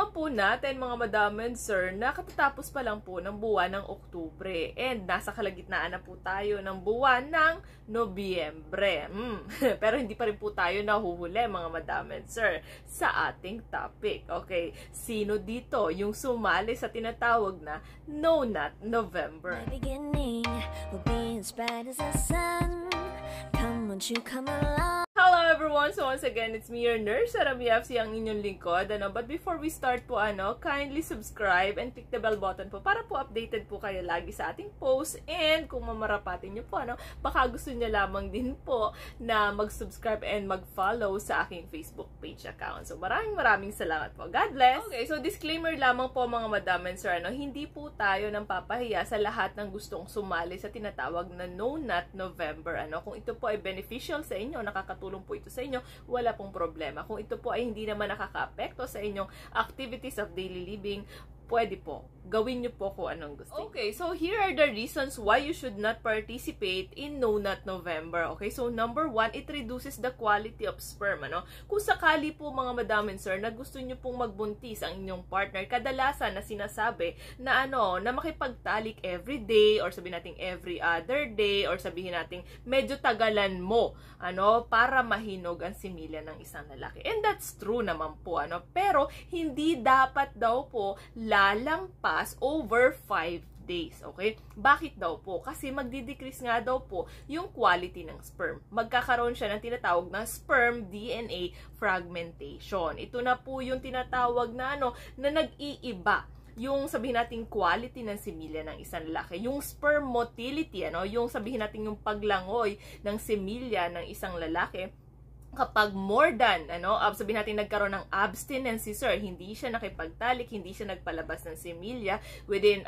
naman po natin mga madam and sir na katatapos pa lang po ng buwan ng Oktubre and nasa kalagitnaan na po tayo ng buwan ng Nobyembre. Pero hindi pa rin po tayo nahuhuli mga madam and sir sa ating topic. Okay, sino dito yung sumali sa tinatawag na No Nut November? My beginning will be as bright as the sun. Come won't you come along? Hello everyone! So once again, it's me, your nurse, Sarami FC, ang inyong lingkod. But before we start po, kindly subscribe and click the bell button po para po updated po kayo lagi sa ating post. And kung mamarapatin nyo po, baka gusto nyo lamang din po na mag-subscribe and mag-follow sa aking Facebook page account. So maraming salamat po. God bless! Okay, so disclaimer lamang po mga madam and sir, hindi po tayo nang papahiya sa lahat ng gustong sumali sa tinatawag na No Nut November. Kung ito po ay beneficial sa inyo, nakakatulong po ito sa inyo, wala pong problema. Kung ito po ay hindi naman nakaka-apekto sa inyong activities of daily living, pwede po. Gawin nyo po kung anong gusto. Okay, so here are the reasons why you should not participate in No Nut November. Okay, so number 1, it reduces the quality of sperm. Kung sakali po mga madam and sir na gusto nyo pong magbuntis ang inyong partner, kadalasan na sinasabi na na makipagtalik every day or sabihin natin every other day or sabihin natin medyo tagalan mo para mahinog ang similya ng isang lalaki. And that's true naman po. Pero hindi dapat daw po lalampas over 5 days, okay? Bakit daw po? Kasi magdi-decrease nga daw po yung quality ng sperm. Magkakaroon siya ng tinatawag na sperm DNA fragmentation. Ito na po yung tinatawag na na nag-iiba yung sabihin nating quality ng similya ng isang lalaki. Yung sperm motility, yung sabihin natin yung paglangoy ng similya ng isang lalaki, kapag more than, sabihin natin nagkaroon ng abstinence si sir, hindi siya nakipagtalik, hindi siya nagpalabas ng similya within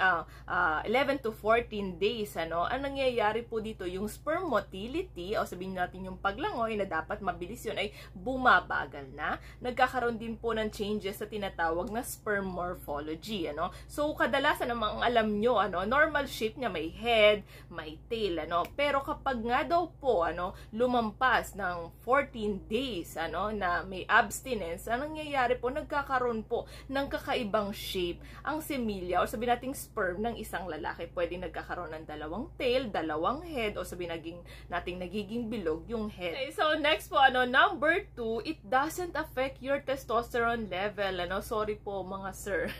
11 to 14 days, ang nangyayari po dito, yung sperm motility, o sabihin natin yung paglangoy na dapat mabilis yun, ay bumabagal na. Nagkakaroon din po ng changes sa tinatawag na sperm morphology, So, kadalasan namang alam nyo, normal shape niya, may head, may tail, Pero kapag nga daw po, lumampas ng 14 days, na may abstinence, ang nangyayari po, nagkakaroon po ng kakaibang shape ang similya o sabihin nating sperm ng isang lalaki. Pwedeng nagkakaroon ng dalawang tail, dalawang head, o sabihin nating nagiging bilog yung head. Okay, so next po, number 2, it doesn't affect your testosterone level. Sorry po mga sir.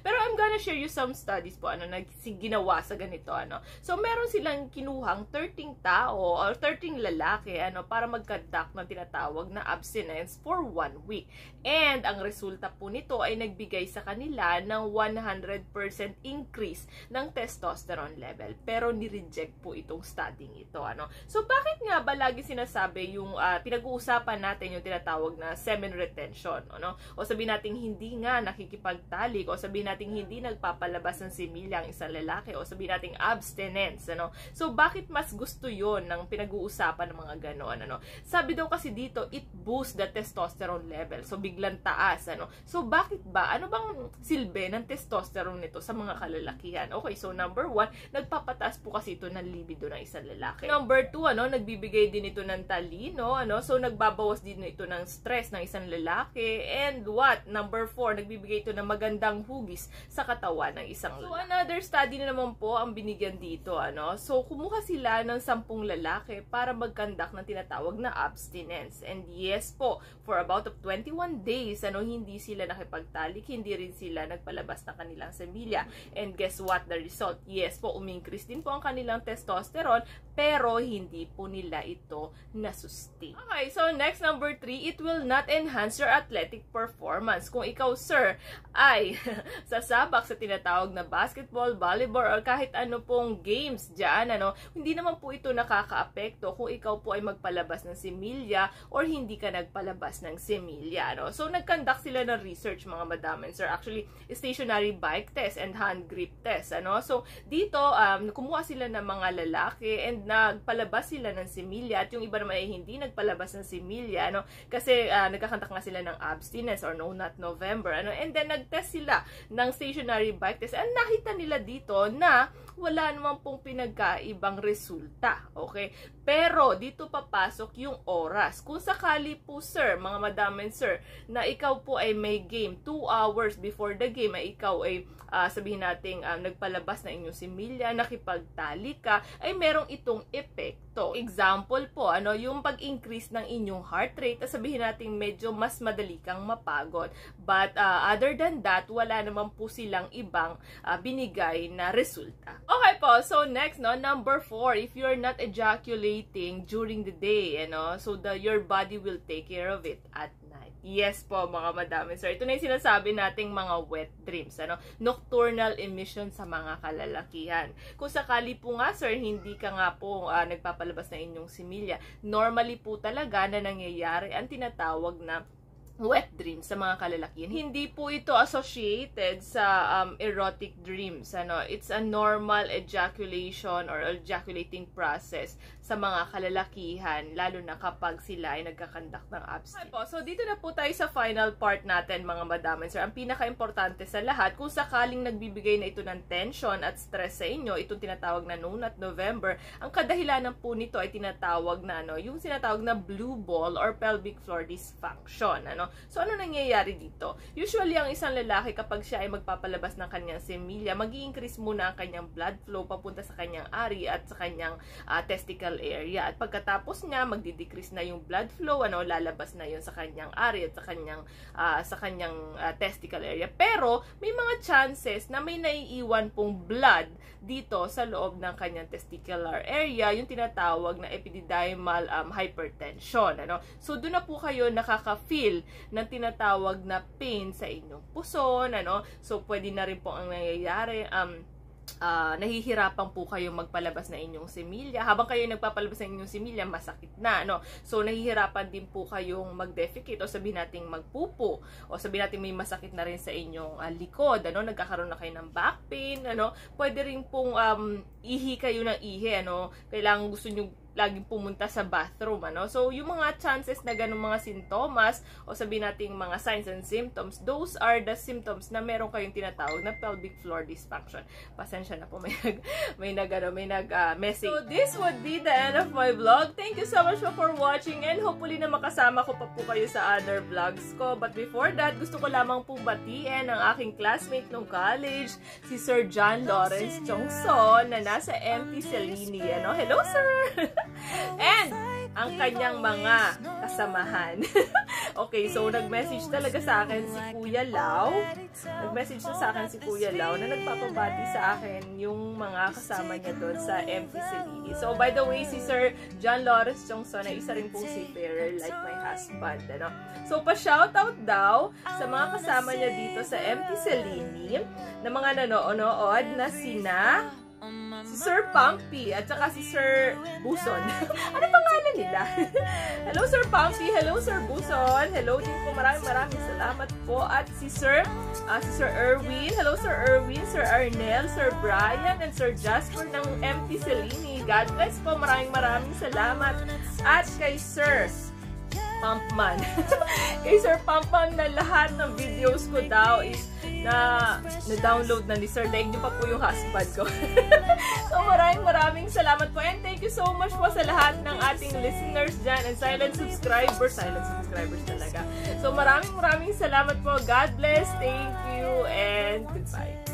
Pero I'm gonna share you some studies po, na ginawa sa ganito, So meron silang kinuhang 13 tao or 13 lalaki, para mag-conduct ng tinatawag na abstinence for 1 week. And ang resulta po nito ay nagbigay sa kanila ng 100% increase ng testosterone level. Pero ni-reject po itong studying ito. So bakit nga ba lagi sinasabi yung pinag-uusapan natin yung tinatawag na semen retention? O sabihin natin hindi nga nakikipagtalik, o sabihin natin hindi nagpapalabas ng similya ang isang lalaki, o sabihin natin abstinence. So bakit mas gusto yon ng pinag-uusapan ng mga gano'n? Sabi daw kasi dito, it boosts the testosterone level. So, biglang taas. So, bakit ba? Ano bang silbi ng testosterone nito sa mga kalalakihan? Okay, so number 1, nagpapataas po kasi ito ng libido ng isang lalaki. Number 2, nagbibigay din ito ng talino, So, nagbabawas din ito ng stress ng isang lalaki. And what? Number 4, nagbibigay ito ng magandang hugis sa katawan ng isang lalaki. So, another study na naman po ang binigyan dito, So, kumuha sila ng 10 lalaki para mag-conduct ng tinatawag na abstinence. And yes po, for about 21 days, hindi sila nakipagtalik, hindi rin sila nagpalabas ng kanilang similya. And guess what the result? Yes po, umingkris din po ang kanilang testosterone, pero hindi po nila ito nasustain. Okay, so next, number 3, it will not enhance your athletic performance. Kung ikaw, sir, ay sasabak sa tinatawag na basketball, volleyball, or kahit ano pong games dyan, hindi naman po ito nakaka-apekto kung ikaw po ay magpalabas ng similya or hindi ka nagpalabas ng similya. So, nag-conduct sila ng research, mga madam and sir. Actually, stationary bike test and hand grip test. So, dito, kumuha sila ng mga lalaki and nagpalabas sila ng similya, at yung iba naman ay hindi nagpalabas ng similya, kasi nagkakantak nga sila ng abstinence or No Nut November. And then, nag-test sila ng stationary bike test, and nakita nila dito na wala naman pong pinagkaibang resulta. Okay? Pero, dito papasok yung oras. Kung kung sakali po sir, mga madam and sir, na ikaw po ay may game 2 hours before the game, ay ikaw ay sabihin natin nagpalabas na inyong similya, nakipagtali ka, ay merong itong epekto. Example po, yung pag-increase ng inyong heart rate, sabihin natin medyo mas madali kang mapagod. But other than that, wala naman po silang ibang binigay na resulta. Okay po, so next, number 4, if you're not ejaculating during the day, so your body will take care of it at night. Yes po, mga madam and sir. Ito na yung sinasabi nating mga wet dreams, nocturnal emission sa mga kalalakihan. Kung sakali po nga, sir, hindi ka nga po nagpapalabas na inyong similya, normally po talaga na nangyayari ang tinatawag na wet dreams sa mga kalalakihan. Hindi po ito associated sa erotic dreams. It's a normal ejaculation or ejaculating process sa mga kalalakihan, lalo na kapag sila ay nagkakandak ng abstinence. Okay po, so dito na po tayo sa final part natin, mga madam and sir. Ang pinaka-importante sa lahat, kung sakaling nagbibigay na ito ng tension at stress sa inyo, itong tinatawag na noon at November, ang kadahilanan po nito ay tinatawag na yung sinatawag na blue ball or pelvic floor dysfunction. So, ano nangyayari dito? Usually, ang isang lalaki kapag siya ay magpapalabas ng kanyang semilya, mag-i-increase muna ang kanyang blood flow papunta sa kanyang ari at sa kanyang testicle area. At pagkatapos niya, magdi-decrease na yung blood flow, lalabas na yun sa kanyang ari at sa kanyang testicle area. Pero, may mga chances na may naiiwan pong blood dito sa loob ng kanyang testicular area, yung tinatawag na epididymal hypertension. So, doon na po kayo nakaka-feel ng tinatawag na pain sa inyong puson. So, pwede na rin po ang nangyayari, nahihirapan po kayong magpalabas na inyong semilya. Habang kayo nagpapalabas ng inyong semilya, masakit na, So, nahihirapan din po kayong mag-defecate o sabihin natin magpupo. O sabihin natin may masakit na rin sa inyong likod, nagkakaroon na kayo ng back pain, Pwede rin pong ihi kayo ng ihi, Kailangan gusto nyo laging pumunta sa bathroom, So, yung mga chances na ganung mga sintomas, o sabihin natin mga signs and symptoms, those are the symptoms na meron kayong tinatawag na pelvic floor dysfunction. Pasensya na po, may nag-message. So, this would be the end of my vlog. Thank you so much for watching, and hopefully na makasama ko pa po kayo sa other vlogs ko. But before that, gusto ko lamang pong batiin ang aking classmate nung college, si Sir John Lawrence Chongson, na nasa MT Cellini. Hello, sir! And ang kanyang mga kasamahan. Okay, so nag-message talaga sa akin si Kuya Lau. Nag-message na sa akin si Kuya Lau na nagpapabati sa akin yung mga kasama niya doon sa MT Cellini. So, by the way, si Sir John Lawrence Chongson ay isa rin pong seafarer like my husband. So, pa-shoutout daw sa mga kasama niya dito sa MT Cellini na mga nanonood na sina si Sir Pumpy at saka si Sir Buson. Ano pangalan nila? Hello, Sir Pumpy. Hello, Sir Buson. Hello din po. Maraming salamat po. At si Sir Erwin. Hello, Sir Erwin, Sir Arnel, Sir Brian, and Sir Jasper ng MT Cellini. God bless po. Maraming salamat. At kay Sir Pumpman. Kay Sir Pumpman na lahat ng videos ko daw is na-download na ni Sir. Daig niyo pa po yung husband ko. So, maraming salamat po. And thank you so much po sa lahat ng ating listeners dyan and silent subscribers talaga. So, maraming salamat po. God bless. Thank you and goodbye.